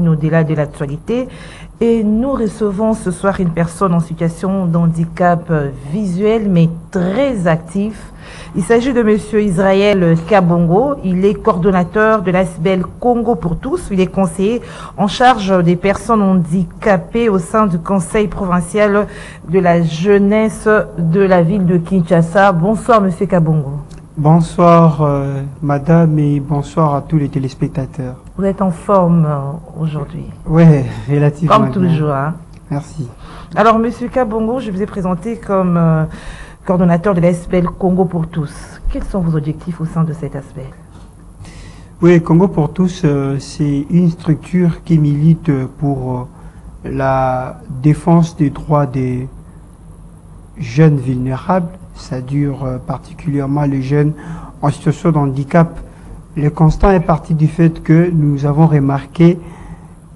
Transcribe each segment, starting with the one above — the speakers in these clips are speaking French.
au-delà de l'actualité. Et nous recevons ce soir une personne en situation d'handicap visuel, mais très actif. Il s'agit de Monsieur Israël Kabongo. Il est coordonnateur de l'ASBEL Congo pour tous. Il est conseiller en charge des personnes handicapées au sein du Conseil provincial de la jeunesse de la ville de Kinshasa. Bonsoir Monsieur Kabongo. Bonsoir madame et bonsoir à tous les téléspectateurs. Vous êtes en forme aujourd'hui? Oui, relativement. Comme toujours. Hein? Merci. Alors Monsieur Kabongo, je vous ai présenté comme coordonnateur de l'ASBEL Congo pour tous. Quels sont vos objectifs au sein de cet ASBEL? Oui, Congo pour tous, c'est une structure qui milite pour la défense des droits des jeunes vulnérables. Ça dure particulièrement les jeunes en situation de handicap. Le constat est parti du fait que nous avons remarqué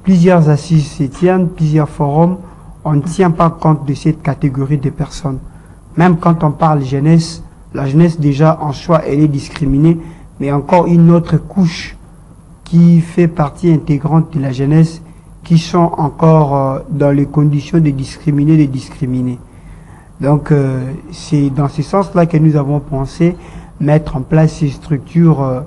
plusieurs assises se tiennent, plusieurs forums, on ne tient pas compte de cette catégorie de personnes. Même quand on parle jeunesse, la jeunesse déjà en soi elle est discriminée, mais encore une autre couche qui fait partie intégrante de la jeunesse qui sont encore dans les conditions de discriminer. Donc c'est dans ce sens-là que nous avons pensé mettre en place ces structures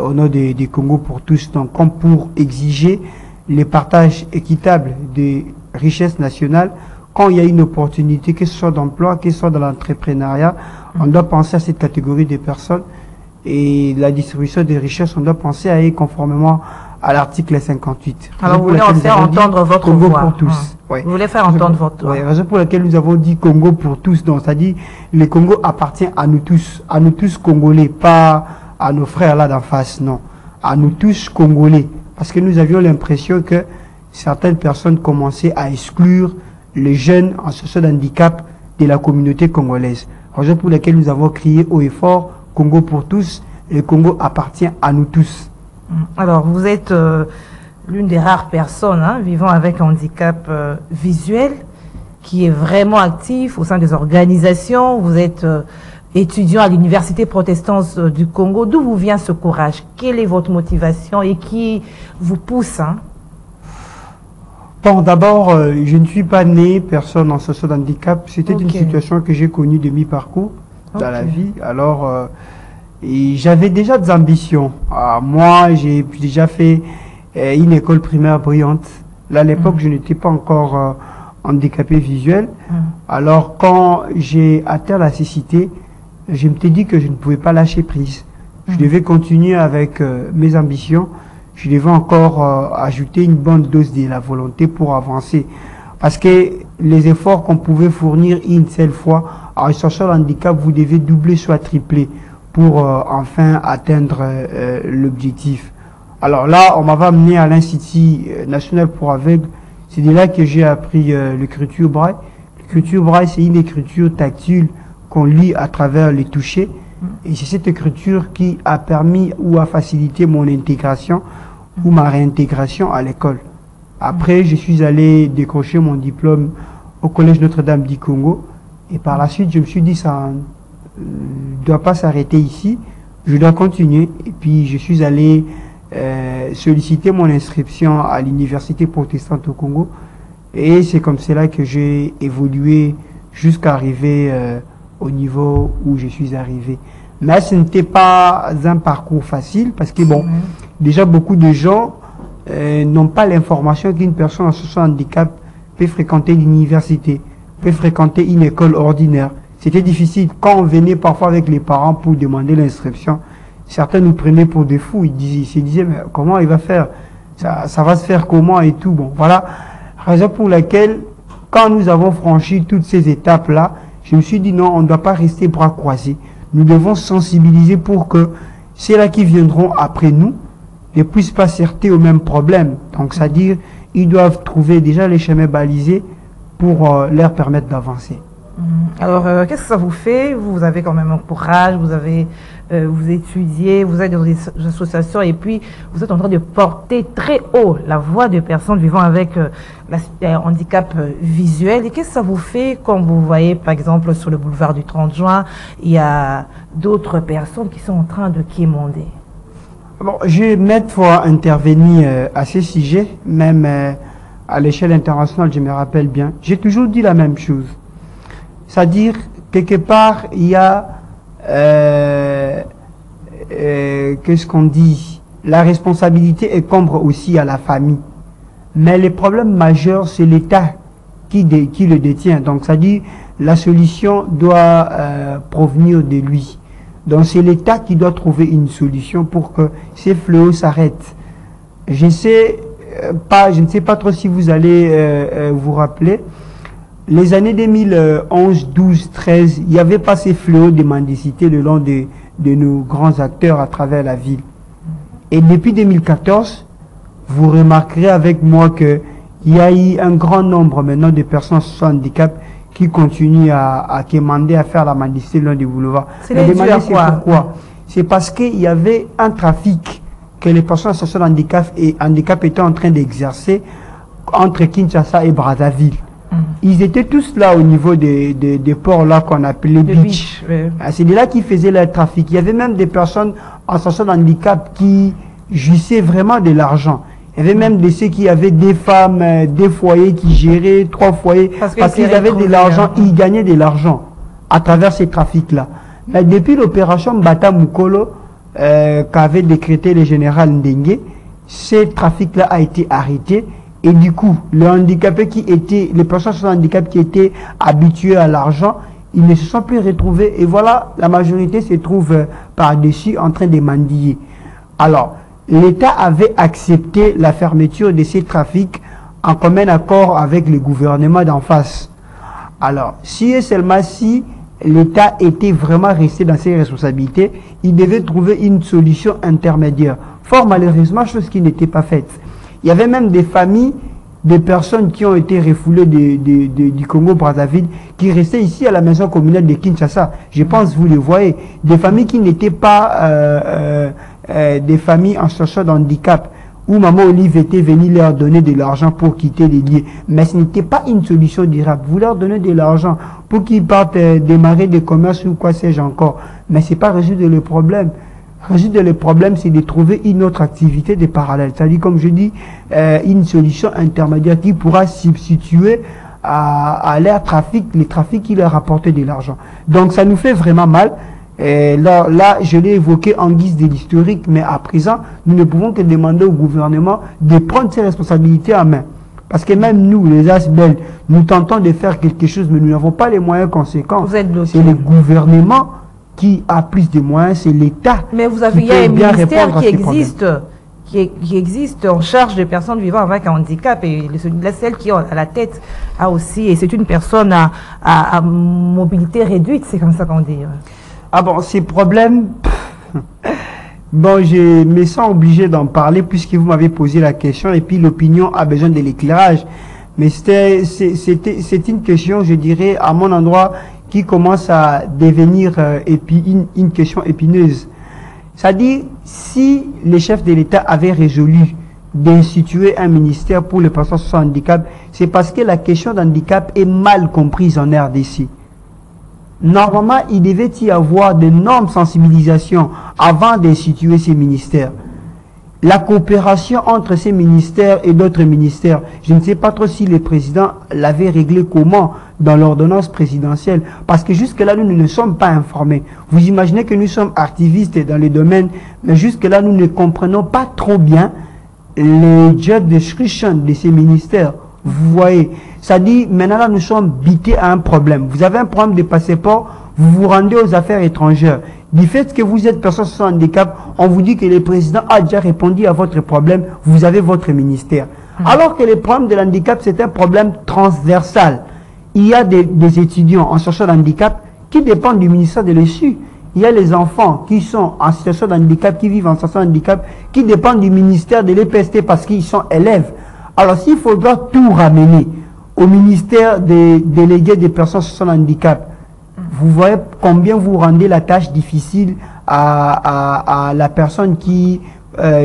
au nom des Congo pour tous, donc comme pour exiger les partages équitables des richesses nationales. Quand il y a une opportunité, que ce soit d'emploi, que ce soit dans l'entrepreneuriat, on doit penser à cette catégorie de personnes et la distribution des richesses, on doit penser à y conformément à l'article 58. Alors vous voulez en faire entendre votre Congo voix. pour tous. Oui. Vous voulez faire entendre votre voix. Oui, raison pour laquelle nous avons dit Congo pour tous. Donc, c'est-à-dire, le Congo appartient à nous tous Congolais, pas à nos frères là d'en face, non. À nous tous Congolais. Parce que nous avions l'impression que certaines personnes commençaient à exclure les jeunes en situation de handicap de la communauté congolaise. Raison pour laquelle nous avons crié haut et fort Congo pour tous. Le Congo appartient à nous tous. Alors, vous êtes l'une des rares personnes vivant avec un handicap visuel qui est vraiment actif au sein des organisations. Vous êtes étudiant à l'Université protestante du Congo. D'où vous vient ce courage? Quelle est votre motivation et qui vous pousse? Bon, d'abord, je ne suis pas né personne en situation de handicap. C'était une situation que j'ai connue de mi-parcours dans la vie. Alors, et j'avais déjà des ambitions. Moi, j'ai déjà fait une école primaire brillante. Là, à l'époque, je n'étais pas encore handicapé visuel. Alors, quand j'ai atteint la cécité, je me suis dit que je ne pouvais pas lâcher prise. Je devais continuer avec mes ambitions. Je devais encore ajouter une bonne dose de la volonté pour avancer. Parce que les efforts qu'on pouvait fournir une seule fois, en situation de handicap, vous devez doubler, soit tripler, pour enfin atteindre l'objectif. Alors là, on m'avait amené à l'Institut national pour aveugles. C'est de là que j'ai appris l'écriture braille. L'écriture braille, c'est une écriture tactile qu'on lit à travers les touchés. Et c'est cette écriture qui a permis ou a facilité mon intégration ou ma réintégration à l'école. Après, je suis allé décrocher mon diplôme au Collège Notre-Dame du Congo. Et par la suite, je me suis dit, ça ne doit pas s'arrêter ici. Je dois continuer. Et puis, je suis allé solliciter mon inscription à l'Université protestante au Congo. Et c'est comme cela que j'ai évolué jusqu'à arriver au niveau où je suis arrivé. Mais ce n'était pas un parcours facile parce que, bon, déjà beaucoup de gens n'ont pas l'information qu'une personne en situation de handicap peut fréquenter l'université, peut fréquenter une école ordinaire. C'était difficile. Quand on venait parfois avec les parents pour demander l'inscription, certains nous prenaient pour des fous. Ils se disaient, mais comment il va faire? Ça va se faire comment et tout. Bon, voilà. Raison pour laquelle, quand nous avons franchi toutes ces étapes-là, je me suis dit non, on ne doit pas rester bras croisés. Nous devons sensibiliser pour que ceux-là qui viendront après nous ne puissent pas s'heurter au même problème. Donc, c'est-à-dire, ils doivent trouver déjà les chemins balisés pour leur permettre d'avancer. Alors, qu'est-ce que ça vous fait? Vous avez quand même un courage, vous étudiez, vous êtes dans des associations et puis vous êtes en train de porter très haut la voix de personnes vivant avec un handicap visuel. Et qu'est-ce que ça vous fait quand vous voyez, par exemple, sur le boulevard du 30 juin, il y a d'autres personnes qui sont en train de quémander? Bon, je m'aide pour intervenir à ce sujet, même à l'échelle internationale, je me rappelle bien. J'ai toujours dit la même chose. C'est-à-dire, quelque part, il y a, qu'est-ce qu'on dit? La responsabilité incombe aussi à la famille. Mais le problème majeur, c'est l'État qui le détient. Donc, ça dit, la solution doit provenir de lui. Donc, c'est l'État qui doit trouver une solution pour que ces fléaux s'arrêtent. Je ne sais pas trop si vous allez vous rappeler. Les années 2011, 12, 13, il n'y avait pas ces fléaux de mendicité le long de nos grands acteurs à travers la ville. Et depuis 2014, vous remarquerez avec moi qu'il y a eu un grand nombre maintenant de personnes sous handicap qui continuent à quémander, à faire la mendicité le long des boulevards. C'est pourquoi? C'est parce qu'il y avait un trafic que les personnes en situation de handicap étaient en train d'exercer entre Kinshasa et Brazzaville. Ils étaient tous là au niveau des ports là qu'on appelait beach. Ouais. C'est de là qu'ils faisaient le trafic. Il y avait même des personnes en situation de handicap qui jouissaient vraiment de l'argent. Il y avait même de ceux qui avaient des femmes, des foyers qui géraient 3 foyers parce qu'ils avaient de l'argent, ils gagnaient de l'argent à travers ces trafics-là. Mais depuis l'opération Bata Mukolo qu'avait décrété le général Ndengue, ce trafic-là a été arrêté. Et du coup, les personnes sans handicap qui étaient habituées à l'argent, ils ne se sont plus retrouvés. Et voilà, la majorité se trouve par-dessus en train de mendier. Alors, l'État avait accepté la fermeture de ces trafics en commun accord avec le gouvernement d'en face. Alors, si et seulement si l'État était vraiment resté dans ses responsabilités, il devait trouver une solution intermédiaire. Fort malheureusement, chose qui n'était pas faite. Il y avait même des familles, des personnes qui ont été refoulées du Congo-Brazzaville, qui restaient ici à la maison communale de Kinshasa. Je pense, vous les voyez, des familles qui n'étaient pas des familles en situation de handicap, où Maman Olive était venue leur donner de l'argent pour quitter les lieux. Mais ce n'était pas une solution durable. Vous leur donnez de l'argent pour qu'ils partent démarrer des commerces ou quoi sais-je encore. Mais ce n'est pas résoudre le problème. Résoudre le problème, c'est de trouver une autre activité de parallèle. C'est-à-dire, comme je dis, une solution intermédiaire qui pourra substituer à leur trafic, les trafics qui leur apportaient de l'argent. Donc, ça nous fait vraiment mal. Et là, je l'ai évoqué en guise de l'historique, mais à présent, nous ne pouvons que demander au gouvernement de prendre ses responsabilités en main. Parce que même nous, les ASBEL, nous tentons de faire quelque chose, mais nous n'avons pas les moyens conséquents. Vous êtes bloqués. C'est le gouvernement qui a plus de moyens, c'est l'État. Mais vous avez, il y a un ministère qui existe en charge des personnes vivant avec un handicap, et celle qui est à la tête a aussi, et c'est une personne à mobilité réduite, c'est comme ça qu'on dit. Ah bon, ces problèmes, bon, je me sens obligé d'en parler puisque vous m'avez posé la question, et puis l'opinion a besoin de l'éclairage. Mais c'est une question, je dirais, à mon endroit, qui commence à devenir une question épineuse. C'est-à-dire, si les chefs de l'État avaient résolu d'instituer un ministère pour les personnes sans handicap, c'est parce que la question d'handicap est mal comprise en RDC. Normalement, il devait y avoir d'énormes sensibilisations avant d'instituer ces ministères. La coopération entre ces ministères et d'autres ministères, je ne sais pas trop si le président l'avait réglé comment dans l'ordonnance présidentielle, parce que jusque-là, nous ne sommes pas informés. Vous imaginez que nous sommes activistes dans le domaine, mais jusque-là, nous ne comprenons pas trop bien les job description de ces ministères. Vous voyez, ça dit, maintenant là, nous sommes bités à un problème. Vous avez un problème de passeport, vous vous rendez aux affaires étrangères. Du fait que vous êtes personne sans handicap, on vous dit que le président a déjà répondu à votre problème, vous avez votre ministère. Alors que le problème de l'handicap, c'est un problème transversal. Il y a des étudiants en situation de handicap qui dépendent du ministère de l'ESU. Il y a les enfants qui sont en situation de handicap, qui vivent en situation de handicap, qui dépendent du ministère de l'EPST parce qu'ils sont élèves. Alors s'il faudra tout ramener au ministère des délégués des personnes sans handicap, vous voyez combien vous rendez la tâche difficile à la personne qui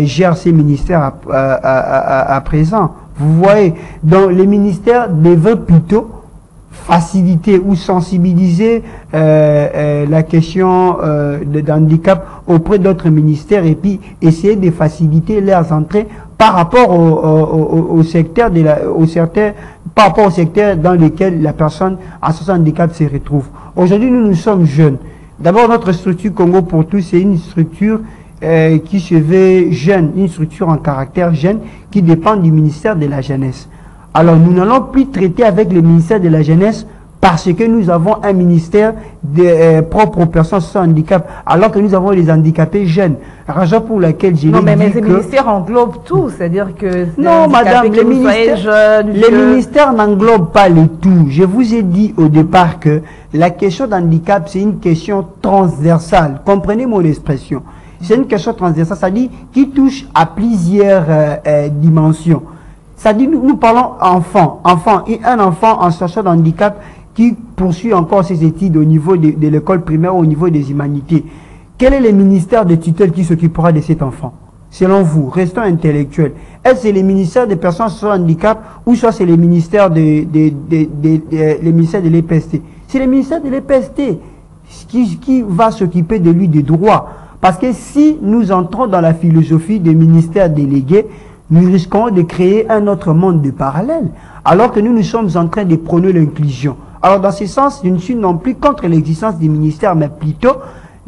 gère ces ministères à présent. Vous voyez, donc les ministères devraient plutôt faciliter ou sensibiliser la question d'handicap auprès d'autres ministères et puis essayer de faciliter leurs entrées par rapport au secteur par rapport au secteur dans lequel la personne en situation de handicap se retrouve. Aujourd'hui, nous sommes jeunes. D'abord, notre structure Congo pour tous, c'est une structure qui se veut jeune, une structure en caractère jeune qui dépend du ministère de la Jeunesse. Alors, nous n'allons plus traiter avec le ministère de la Jeunesse parce que nous avons un ministère propre aux personnes sans handicap, alors que nous avons les handicapés jeunes. Raison pour laquelle j'ai dit que... mais les ministères englobent tout, c'est-à-dire que... Non, madame, les ministères n'englobent pas le tout. Je vous ai dit au départ que la question d'handicap, c'est une question transversale. Comprenez mon expression. C'est une question transversale, c'est-à-dire qui touche à plusieurs dimensions. C'est-à-dire, nous parlons enfant. Un enfant en situation de handicap qui poursuit encore ses études au niveau de l'école primaire ou au niveau des humanités. Quel est le ministère de tutelle qui s'occupera de cet enfant? Selon vous, restons intellectuels. Est-ce que c'est le ministère des personnes sans handicap ou soit c'est le ministère de l'EPST? C'est le ministère de l'EPST qui va s'occuper de lui des droits. Parce que si nous entrons dans la philosophie des ministères délégués, nous risquons de créer un autre monde de parallèle, alors que nous sommes en train de prôner l'inclusion. Alors dans ce sens, je ne suis non plus contre l'existence des ministères, mais plutôt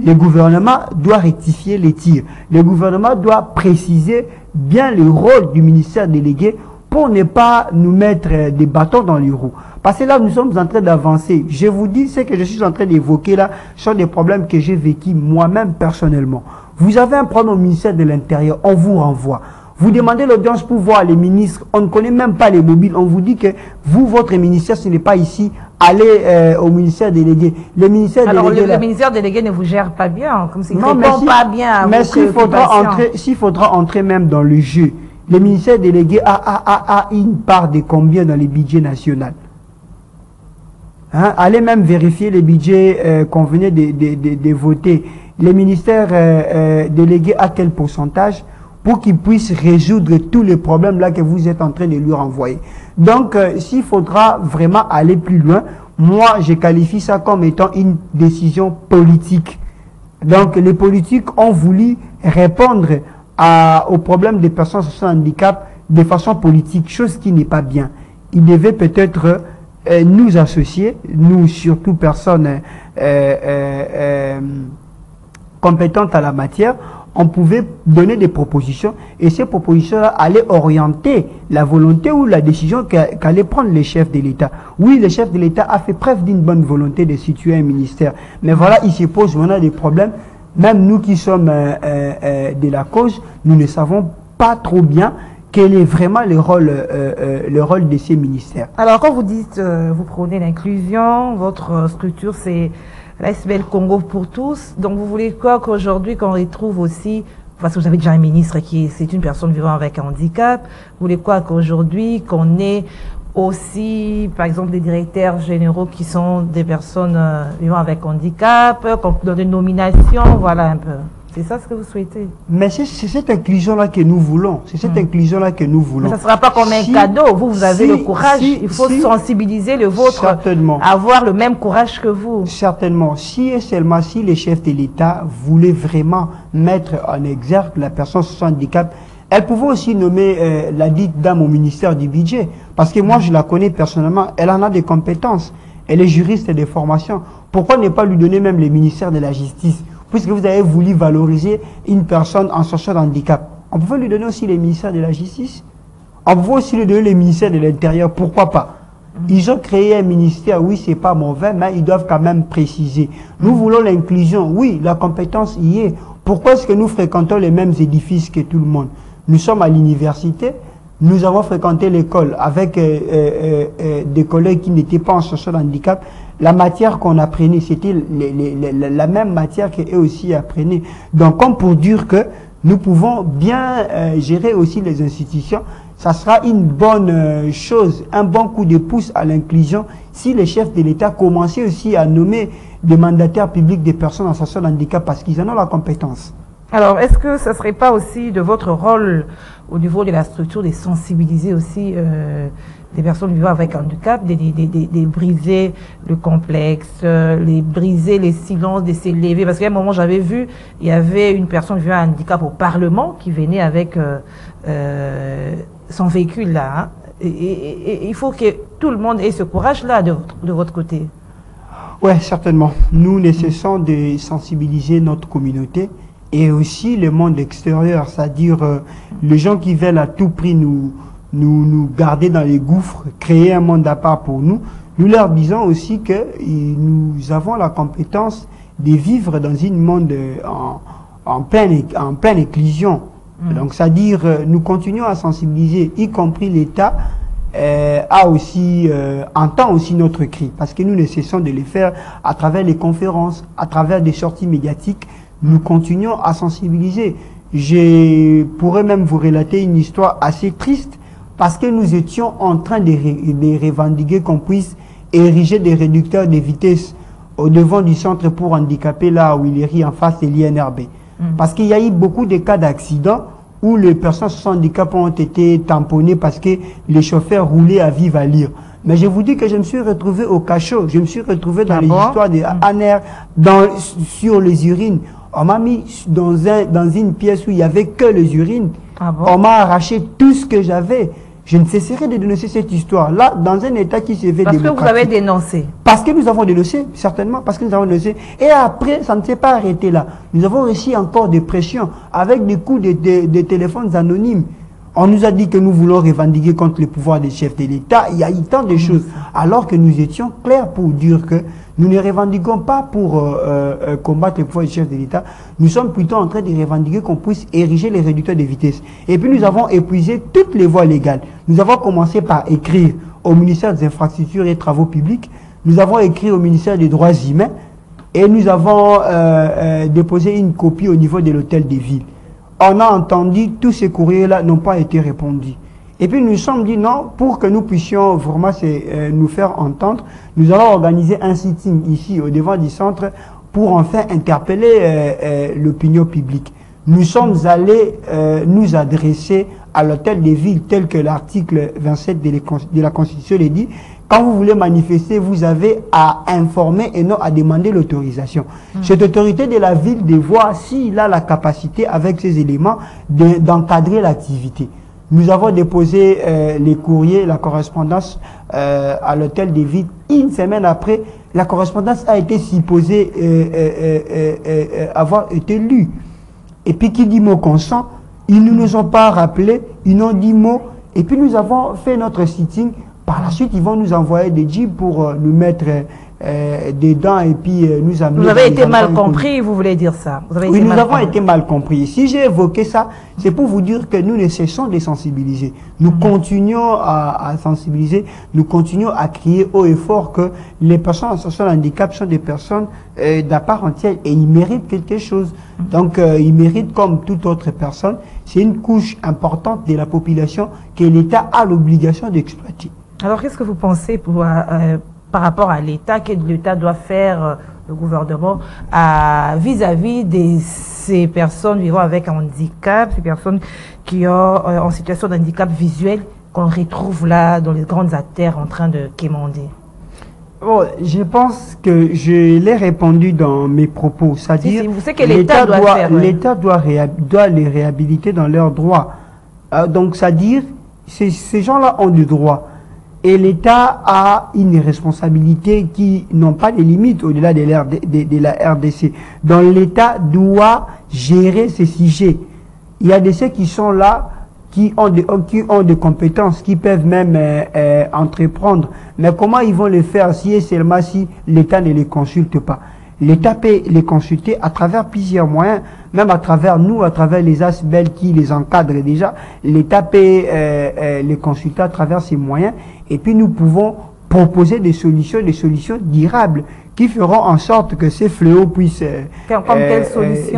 le gouvernement doit rectifier les tirs. Le gouvernement doit préciser bien le rôle du ministère délégué pour ne pas nous mettre des bâtons dans les roues. Parce que là, nous sommes en train d'avancer. Je vous dis, ce que je suis en train d'évoquer là, sont des problèmes que j'ai vécu moi-même personnellement. Vous avez un problème au ministère de l'Intérieur, on vous renvoie. Vous demandez l'audience pour voir les ministres, on ne connaît même pas les mobiles, on vous dit que vous, votre ministère, ce n'est pas ici, allez au ministère délégué. Le ministère délégué... le ministère délégué ne vous gère pas bien, comme s'il ne répond pas bien à mais s'il faudra entrer même dans le jeu, le ministère délégué a une part de combien dans les budgets nationaux? Hein? Allez même vérifier les budgets qu'on venait de voter. Le ministère délégué a quel pourcentage pour qu'il puisse résoudre tous les problèmes là que vous êtes en train de lui renvoyer. Donc, s'il faudra vraiment aller plus loin, moi, je qualifie ça comme étant une décision politique. Donc, les politiques ont voulu répondre aux problèmes des personnes sans handicap de façon politique, chose qui n'est pas bien. Ils devaient peut-être nous associer, nous surtout personnes compétentes à la matière. On pouvait donner des propositions et ces propositions-là allaient orienter la volonté ou la décision qu'allait prendre les chefs de l'État. Oui, le chef de l'État a fait preuve d'une bonne volonté de situer un ministère. Mais voilà, il se pose maintenant des problèmes. Même nous qui sommes de la cause, nous ne savons pas trop bien quel est vraiment le rôle de ces ministères. Alors, quand vous dites, vous prônez l'inclusion, votre structure, c'est l'ASBL Congo pour tous. Donc, vous voulez quoi qu'aujourd'hui, qu'on retrouve aussi, parce que vous avez déjà un ministre c'est une personne vivant avec un handicap, vous voulez quoi qu'aujourd'hui, qu'on ait aussi, par exemple, des directeurs généraux qui sont des personnes vivant avec handicap, dans des nominations, voilà un peu. C'est ça ce que vous souhaitez? Mais c'est cette inclusion-là que nous voulons. C'est cette inclusion-là que nous voulons. Mais ça ne sera pas comme un cadeau. Vous avez le courage. Il faut sensibiliser le vôtre. Certainement. Avoir le même courage que vous. Certainement. Si et seulement si les chefs de l'État voulaient vraiment mettre en exergue la personne sans handicap, elle pouvait aussi nommer la dite dame au ministère du budget. Parce que moi, je la connais personnellement. Elle en a des compétences. Elle est juriste de formation. Pourquoi ne pas lui donner même le ministère de la Justice? Puisque vous avez voulu valoriser une personne en situation de handicap. On pouvait lui donner aussi le ministère de la Justice. On pouvait aussi lui donner le ministère de l'Intérieur. Pourquoi pas? Ils ont créé un ministère, oui, c'est pas mauvais, mais ils doivent quand même préciser. Nous voulons l'inclusion, oui, la compétence y est. Pourquoi est-ce que nous fréquentons les mêmes édifices que tout le monde? Nous sommes à l'université, nous avons fréquenté l'école avec des collègues qui n'étaient pas en situation de handicap. La matière qu'on apprenait, c'était la même matière qu'eux aussi apprenaient. Donc, comme pour dire que nous pouvons bien gérer aussi les institutions, ça sera une bonne chose, un bon coup de pouce à l'inclusion si les chefs de l'État commençaient aussi à nommer des mandataires publics des personnes en situation de handicap parce qu'ils en ont la compétence. Alors, est-ce que ça ne serait pas aussi de votre rôle au niveau de la structure de sensibiliser aussi des personnes vivant avec handicap, de briser le complexe, briser les silences, de s'élever? Parce qu'à un moment, j'avais vu, il y avait une personne vivant avec handicap au Parlement qui venait avec son véhicule là. Hein. Et il faut que tout le monde ait ce courage-là de votre côté. Oui, certainement. Nous ne cessons de sensibiliser notre communauté et aussi le monde extérieur, c'est-à-dire les gens qui veulent à tout prix nous garder dans les gouffres, créer un monde à part pour nous. Nous leur disons aussi que nous avons la compétence de vivre dans un monde en pleine éclosion. Donc, c'est-à-dire, nous continuons à sensibiliser, y compris l'État, entend aussi notre cri, parce que nous ne cessons de le faire à travers les conférences, à travers des sorties médiatiques. Nous continuons à sensibiliser. Je pourrais même vous relater une histoire assez triste, parce que nous étions en train de revendiquer qu'on puisse ériger des réducteurs de vitesse au devant du centre pour handicapés, là où il est en face de l'INRB. Parce qu'il y a eu beaucoup de cas d'accidents où les personnes sans handicap ont été tamponnées parce que les chauffeurs roulaient à vive allure. Mais je vous dis que je me suis retrouvé au cachot, je me suis retrouvé dans les histoires de ANR, sur les urines. On m'a mis dans une pièce où il n'y avait que les urines. On m'a arraché tout ce que j'avais. Je ne cesserai de dénoncer cette histoire-là dans un État qui se fait démocratique. Parce que vous avez dénoncé. Parce que nous avons dénoncé, certainement, parce que nous avons dénoncé. Et après, ça ne s'est pas arrêté là. Nous avons réussi encore des pressions avec des coups de téléphones anonymes. On nous a dit que nous voulons revendiquer contre le pouvoir des chefs de l'État. Il y a eu tant de choses. Alors que nous étions clairs pour dire que nous ne revendiquons pas pour combattre le pouvoir des chefs de l'État. Nous sommes plutôt en train de revendiquer qu'on puisse ériger les réducteurs de vitesse. Et puis nous avons épuisé toutes les voies légales. Nous avons commencé par écrire au ministère des Infrastructures et Travaux Publics. Nous avons écrit au ministère des Droits Humains. Et nous avons déposé une copie au niveau de l'hôtel des villes. On a entendu, tous ces courriers-là n'ont pas été répondus. Et puis nous nous sommes dit non, pour que nous puissions vraiment nous faire entendre, nous allons organiser un sitting ici au devant du centre pour enfin interpeller l'opinion publique. Nous sommes allés nous adresser à l'hôtel des villes tel que l'article 27 de la Constitution le dit. Quand vous voulez manifester, vous avez à informer et non à demander l'autorisation. Cette autorité de la ville de voir s'il a la capacité, avec ces éléments, d'encadrer l'activité. Nous avons déposé les courriers, la correspondance à l'hôtel des villes. Une semaine après, la correspondance a été supposée avoir été lue. Et puis qui dit mot consent, ils ne nous ont pas rappelé, ils n'ont dit mot. Et puis nous avons fait notre sitting. Par la suite, ils vont nous envoyer des jeeps pour nous mettre dedans et puis nous amener. Vous avez été mal compris, vous voulez dire ça? Oui, nous avons été mal compris. Si j'ai évoqué ça, c'est pour vous dire que nous ne cessons de sensibiliser. Nous continuons à sensibiliser, nous continuons à crier haut et fort que les personnes en situation de handicap sont des personnes d'à part entière et ils méritent quelque chose. Donc, ils méritent comme toute autre personne. C'est une couche importante de la population que l'État a l'obligation d'exploiter. Alors, qu'est-ce que vous pensez par rapport à l'État, que l'État doit faire, le gouvernement, vis-à-vis de ces personnes vivant avec un handicap, ces personnes qui ont en situation de handicap visuel, qu'on retrouve là dans les grandes artères en train de quémander? Oh, je pense que je l'ai répondu dans mes propos, c'est-à-dire vous savez que l'État doit les réhabiliter dans leurs droits. Donc, c'est-à-dire, ces gens-là ont du droit. Et l'État a une responsabilité qui n'ont pas de limites au-delà de la RDC. Donc l'État doit gérer ces sujets. Il y a de ceux qui sont là, qui ont des compétences, qui peuvent même entreprendre. Mais comment ils vont le faire si et seulement si l'État ne les consulte pas? L'État peut les consulter à travers plusieurs moyens, même à travers nous, à travers les ASBEL qui les encadrent déjà. L'État peut les consulter à travers ces moyens. Et puis nous pouvons proposer des solutions durables qui feront en sorte que ces fléaux puissent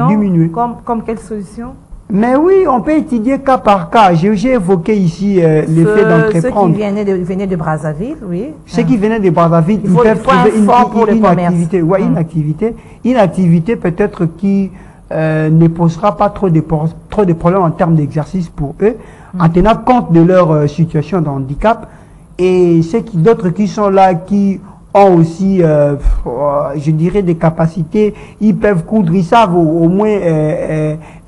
diminuer. Comme quelle solution? Mais oui, on peut étudier cas par cas. J'ai évoqué ici l'effet d'entreprendre. Ceux qui venaient de Brazzaville, oui. Ceux qui venaient de Brazzaville, ils peuvent trouver une activité. Ouais, une activité peut-être qui ne posera pas trop de problèmes en termes d'exercice pour eux, en tenant compte de leur situation de handicap. Et d'autres qui sont là, qui ont aussi, je dirais, des capacités, ils peuvent coudre, ils savent au moins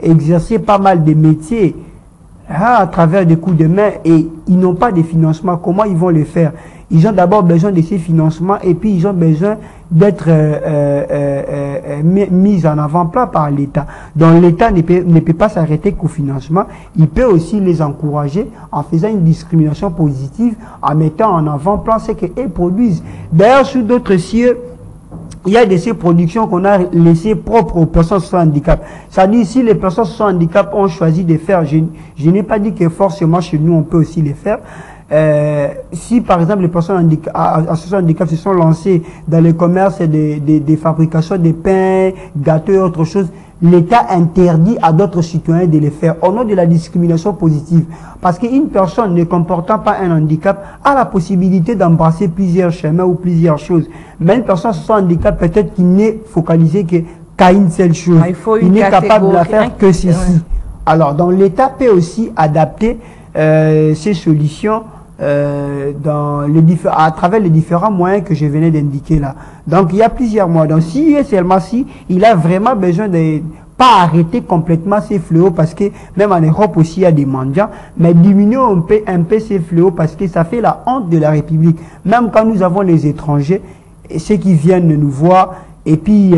exercer pas mal de métiers à travers des coups de main, et ils n'ont pas de financement. Comment ils vont le faire? Ils ont d'abord besoin de ces financements, et puis ils ont besoin d'être mis en avant-plan par l'État. Donc l'État ne peut pas s'arrêter qu'au financement. Il peut aussi les encourager en faisant une discrimination positive, en mettant en avant-plan ce qu'ils produisent. D'ailleurs, sur d'autres cieux, il y a de ces productions qu'on a laissées propres aux personnes sans handicap. C'est-à-dire, si les personnes sans handicap ont choisi de faire, je n'ai pas dit que forcément chez nous on peut aussi les faire. Si par exemple les personnes associées handicap se sont lancées dans le commerce des fabrications de pain, gâteaux et autre chose, l'État interdit à d'autres citoyens de les faire au nom de la discrimination positive. Parce qu'une personne ne comportant pas un handicap a la possibilité d'embrasser plusieurs chemins ou plusieurs choses. Mais une personne sans handicap, peut-être qu'il n'est focalisé qu'à une seule chose. Il n'est capable de la faire que ceci. Ouais. Alors, donc l'État peut aussi adapter ces solutions à travers les différents moyens que je venais d'indiquer là. Donc il y a plusieurs moyens. Donc si il a vraiment besoin de pas arrêter complètement ces fléaux, parce que même en Europe aussi il y a des mendiants, mais diminuer un peu ces fléaux, parce que ça fait la honte de la République. Même quand nous avons les étrangers, ceux qui viennent nous voir, et puis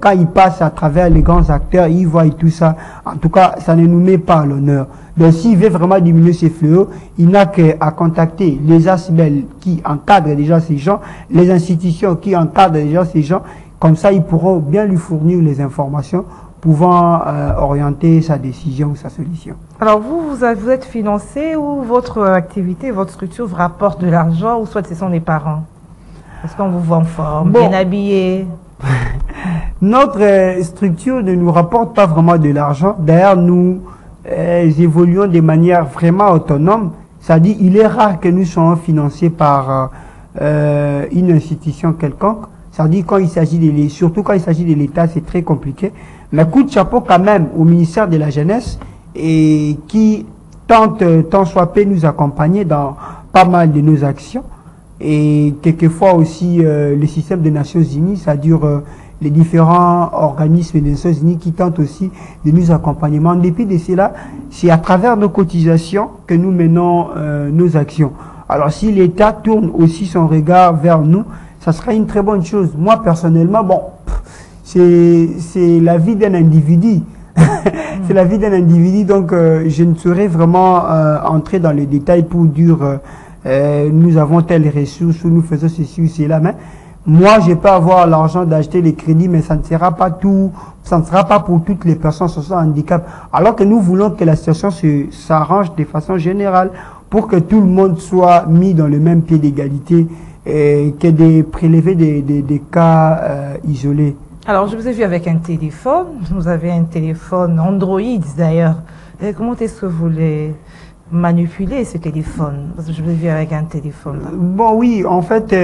quand ils passent à travers les grands acteurs, ils voient tout ça. En tout cas, ça ne nous met pas à l'honneur. Donc s'il veut vraiment diminuer ces fléaux, il n'a qu'à contacter les ASBEL qui encadrent déjà ces gens, les institutions qui encadrent déjà ces gens. Comme ça, ils pourront bien lui fournir les informations pouvant orienter sa décision ou sa solution. Alors vous êtes financé, ou votre activité, votre structure vous rapporte de l'argent, ou soit ce sont les parents? Est-ce qu'on vous voit en forme, bien habillé? Notre structure ne nous rapporte pas vraiment de l'argent. D'ailleurs, nous évoluons de manière vraiment autonome. C'est-à-dire, il est rare que nous soyons financés par une institution quelconque. C'est-à-dire, surtout quand il s'agit de l'État, c'est très compliqué. Mais coup de chapeau quand même au ministère de la Jeunesse, et qui tente tant soit peu nous accompagner dans pas mal de nos actions. Et quelquefois aussi le système des Nations Unies, c'est-à-dire les différents organismes des Nations Unies qui tentent aussi de nous accompagner. En dépit de cela, c'est à travers nos cotisations que nous menons nos actions. Alors si l'État tourne aussi son regard vers nous, ça sera une très bonne chose. Moi personnellement, bon, c'est la vie d'un individu. C'est la vie d'un individu, donc je ne saurais vraiment entrer dans les détails pour dire nous avons telle ressource, ou nous faisons ceci ou cela. Mais moi, je peux avoir l'argent d'acheter les crédits, mais ça ne sera pas tout, ça ne sera pas pour toutes les personnes sans handicap. Alors que nous voulons que la situation s'arrange de façon générale pour que tout le monde soit mis dans le même pied d'égalité, que de prélever des cas isolés. Alors, je vous ai vu avec un téléphone. Vous avez un téléphone Android d'ailleurs. Comment est-ce que vous les manipuler ce téléphone? Parce que je veux vivre avec un téléphone. Là. Bon, oui, en fait,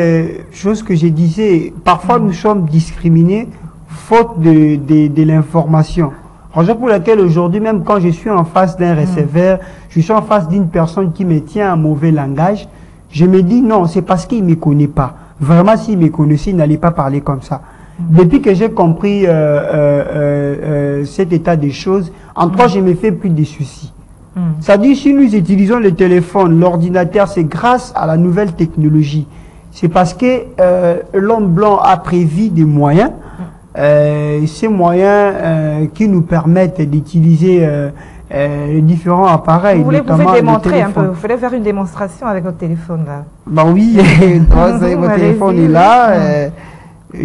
chose que je disais, parfois nous sommes discriminés faute de l'information. Raison pour laquelle aujourd'hui, même quand je suis en face d'un receveur, je suis en face d'une personne qui me tient un mauvais langage, je me dis non, c'est parce qu'il ne me connaît pas. Vraiment, s'il me connaissait, il n'allait pas parler comme ça. Depuis que j'ai compris cet état des choses, en toi, je me fais plus de soucis. C'est-à-dire, si nous utilisons le téléphone, l'ordinateur, c'est grâce à la nouvelle technologie. C'est parce que l'homme blanc a prévu des moyens, ces moyens qui nous permettent d'utiliser les différents appareils. Vous pouvez démontrer un peu, vous voulez faire une démonstration avec votre téléphone là? Ben oui, votre téléphone est là.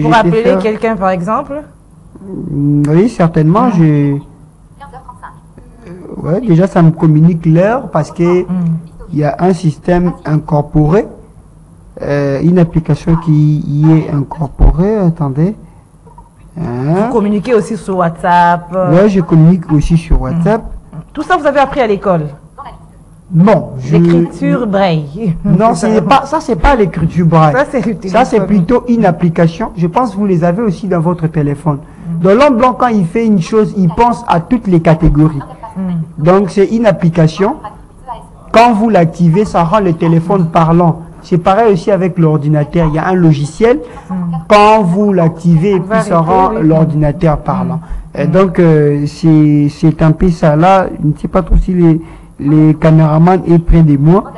Pour appeler quelqu'un par exemple? Oui, certainement. Ouais, déjà ça me communique l'heure parce que il y a un système incorporé, une application qui y est incorporée. Attendez. Vous communiquez aussi sur WhatsApp? Oui, je communique aussi sur WhatsApp. Tout ça vous avez appris à l'école? Bon, l'écriture braille. Non, c'est pas l'écriture braille. Ça c'est plutôt une application. Je pense que vous les avez aussi dans votre téléphone. Donc l'homme blanc, quand il fait une chose, il pense à toutes les catégories. Donc c'est une application. Quand vous l'activez, ça rend le téléphone parlant. C'est pareil aussi avec l'ordinateur. Il y a un logiciel. Quand vous l'activez, puis ça rend l'ordinateur parlant. Et donc c'est un peu ça là. Je ne sais pas trop si les caméramans est près de moi.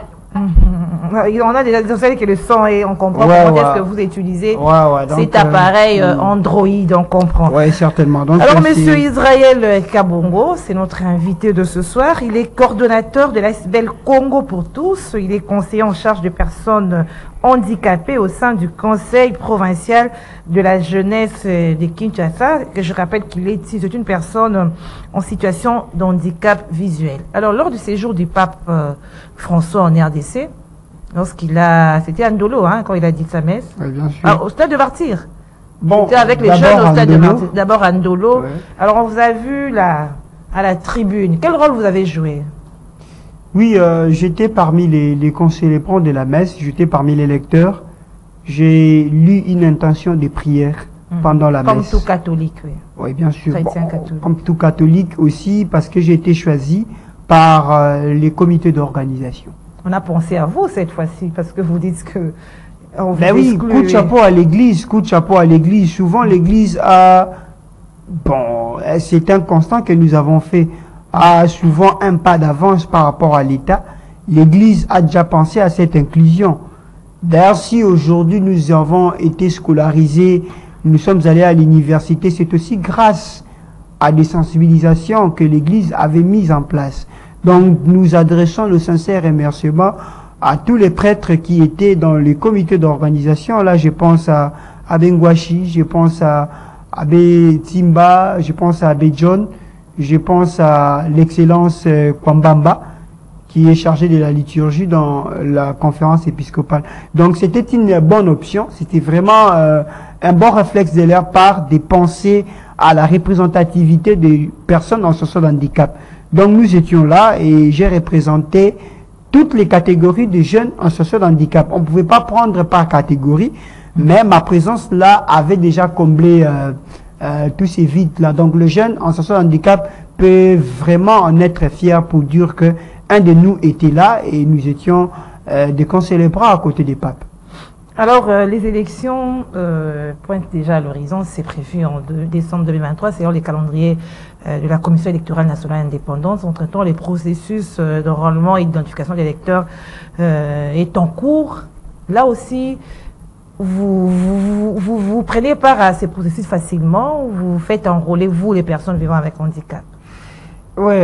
On a déjà dit que le son et on comprend comment est-ce que vous utilisez cet appareil Android, on comprend. Oui, certainement. Donc, alors, Monsieur Israël Kabongo, c'est notre invité de ce soir. Il est coordonnateur de l'ASBEL Congo pour tous. Il est conseiller en charge de personnes handicapées au sein du Conseil provincial de la jeunesse de Kinshasa, que je rappelle qu'il est c'est une personne en situation de handicap visuel. Alors, lors du séjour du pape François en RDC, c'était à Ndolo, hein, quand il a dit sa messe. Oui, bien sûr. Au stade de Martyr. Bon, c'était avec les jeunes au stade de Martyr. D'abord à Ndolo. Ouais. Alors, on vous a vu là, à la tribune. Quel rôle vous avez joué? Oui, j'étais parmi les célébrants de la messe, j'étais parmi les lecteurs. J'ai lu une intention de prière pendant la messe. Comme tout catholique, oui. Oui, bien sûr. Chrétien catholique. Comme tout catholique aussi, parce que j'ai été choisi par les comités d'organisation. On a pensé à vous cette fois-ci, parce que vous dites que... Ben oui, coup de chapeau à l'église, coup de chapeau à l'église. Souvent, l'église a... Bon, c'est un constat que nous avons fait, a souvent un pas d'avance par rapport à l'État. L'église a déjà pensé à cette inclusion. D'ailleurs, si aujourd'hui nous avons été scolarisés, nous sommes allés à l'université, c'est aussi grâce à des sensibilisations que l'église avait mises en place. Donc, nous adressons le sincère remerciement à tous les prêtres qui étaient dans les comités d'organisation. Là, je pense à Abbé Ngwashi, je pense à Abbé Timba, je pense à Abbé John, je pense à l'excellence Kwambamba, qui est chargé de la liturgie dans la conférence épiscopale. Donc, c'était une bonne option. C'était vraiment un bon réflexe de leur part de penser à la représentativité des personnes en situation de handicap. Donc nous étions là et j'ai représenté toutes les catégories de jeunes en situation de handicap. On ne pouvait pas prendre par catégorie, mais ma présence là avait déjà comblé tous ces vides-là. Donc le jeune en situation de handicap peut vraiment en être fier pour dire que un de nous était là et nous étions des concélébres à côté des papes. Alors, les élections pointent déjà à l'horizon, c'est prévu en décembre 2023, c'est les calendriers de la Commission électorale nationale indépendante. Entre-temps, les processus d'enrôlement et d'identification des électeurs est en cours. Là aussi, vous prenez part à ces processus facilement, vous faites enrôler, vous, les personnes vivant avec handicap? Oui,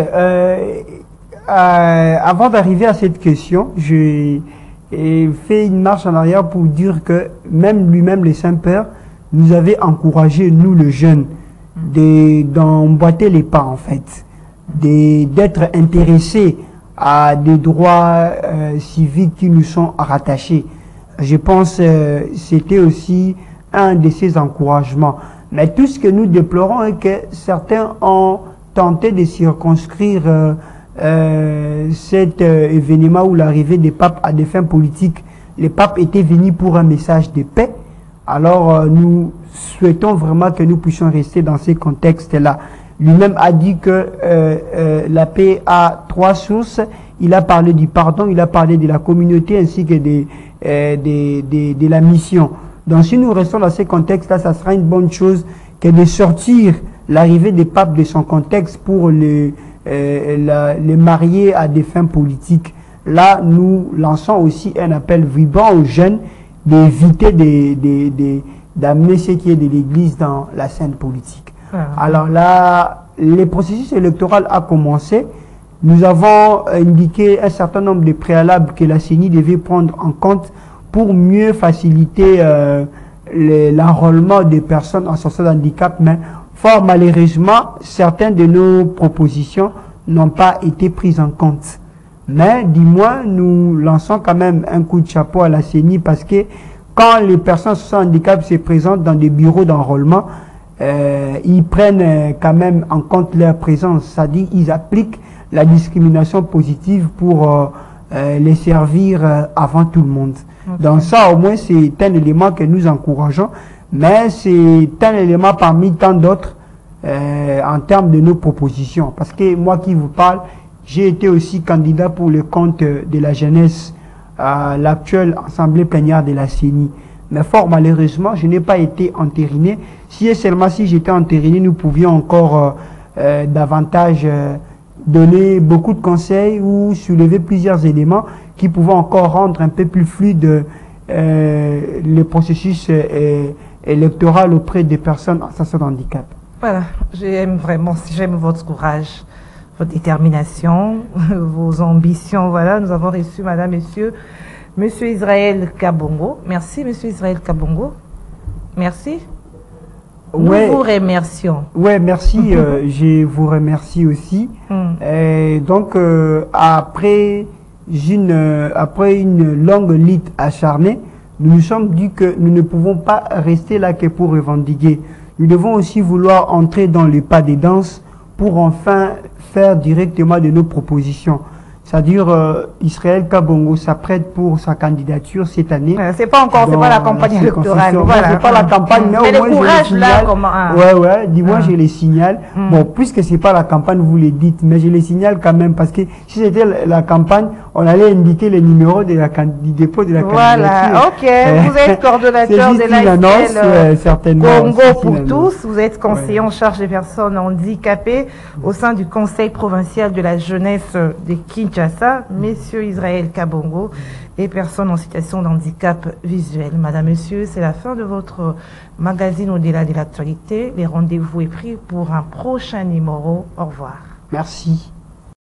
avant d'arriver à cette question, j'ai fait une marche en arrière pour dire que même lui-même, les Saints-Pères, nous avait encouragé, nous, les jeunes, d'emboîter les pas, en fait, d'être intéressés à des droits civiques qui nous sont rattachés. Je pense c'était aussi un de ces encouragements. Mais tout ce que nous déplorons est que certains ont tenté de circonscrire cet événement où l'arrivée des papes à des fins politiques. Les papes étaient venus pour un message de paix. Alors nous souhaitons vraiment que nous puissions rester dans ces contextes-là. Lui-même a dit que la paix a trois sources. Il a parlé du pardon, il a parlé de la communauté ainsi que de la mission. Donc si nous restons dans ces contextes-là, ça sera une bonne chose que de sortir l'arrivée des papes de son contexte pour les marier à des fins politiques. Là, nous lançons aussi un appel vibrant aux jeunes d'éviter d'amener ce qui est de l'Église dans la scène politique. Alors là, le processus électoral a commencé. Nous avons indiqué un certain nombre de préalables que la CENI devait prendre en compte pour mieux faciliter l'enrôlement des personnes en situation de handicap, mais fort malheureusement, certaines de nos propositions n'ont pas été prises en compte. Mais du moins, nous lançons quand même un coup de chapeau à la CENI parce que quand les personnes sans handicap se présentent dans des bureaux d'enrôlement, ils prennent quand même en compte leur présence, c'est-à-dire ils appliquent la discrimination positive pour les servir avant tout le monde. Okay. Donc ça, au moins, c'est un élément que nous encourageons, mais c'est un élément parmi tant d'autres en termes de nos propositions. Parce que moi qui vous parle, j'ai été aussi candidat pour le compte de la jeunesse à l'actuelle assemblée plénière de la CENI. Mais fort malheureusement, je n'ai pas été entériné. Si et seulement si j'étais entériné, nous pouvions encore davantage donner beaucoup de conseils ou soulever plusieurs éléments qui pouvaient encore rendre un peu plus fluide le processus électoral auprès des personnes en situation de handicap. Voilà, j'aime votre courage, votre détermination, vos ambitions. Voilà, nous avons reçu, madame, monsieur Israël Kabongo. Merci, monsieur Israël Kabongo. Merci. Nous vous remercions. Ouais, merci. Je vous remercie aussi. Donc, après une longue lutte acharnée, nous nous sommes dit que nous ne pouvons pas rester là que pour revendiquer. Nous devons aussi vouloir entrer dans le pas des danses pour enfin faire directement de nos propositions. C'est-à-dire, Israël Kabongo s'apprête pour sa candidature cette année. C'est pas encore, c'est pas la campagne électorale. Voilà. C'est pas la campagne, mais au moins je les signale. Ouais, dis-moi, je les signale. Bon, puisque c'est pas la campagne, vous les dites, mais je les signale quand même, parce que si c'était la campagne, on allait indiquer les numéros du dépôt de la candidature. Voilà, ok. Vous êtes coordonnateur de l'AFL Congo pour tous. Vous êtes conseiller en charge des personnes handicapées au sein du Conseil provincial de la jeunesse de Kinshasa. Messieurs Israël Kabongo et personnes en situation de handicap visuel. Madame, monsieur, c'est la fin de votre magazine Au-delà de l'actualité. Les rendez-vous est pris pour un prochain numéro. Au revoir. Merci.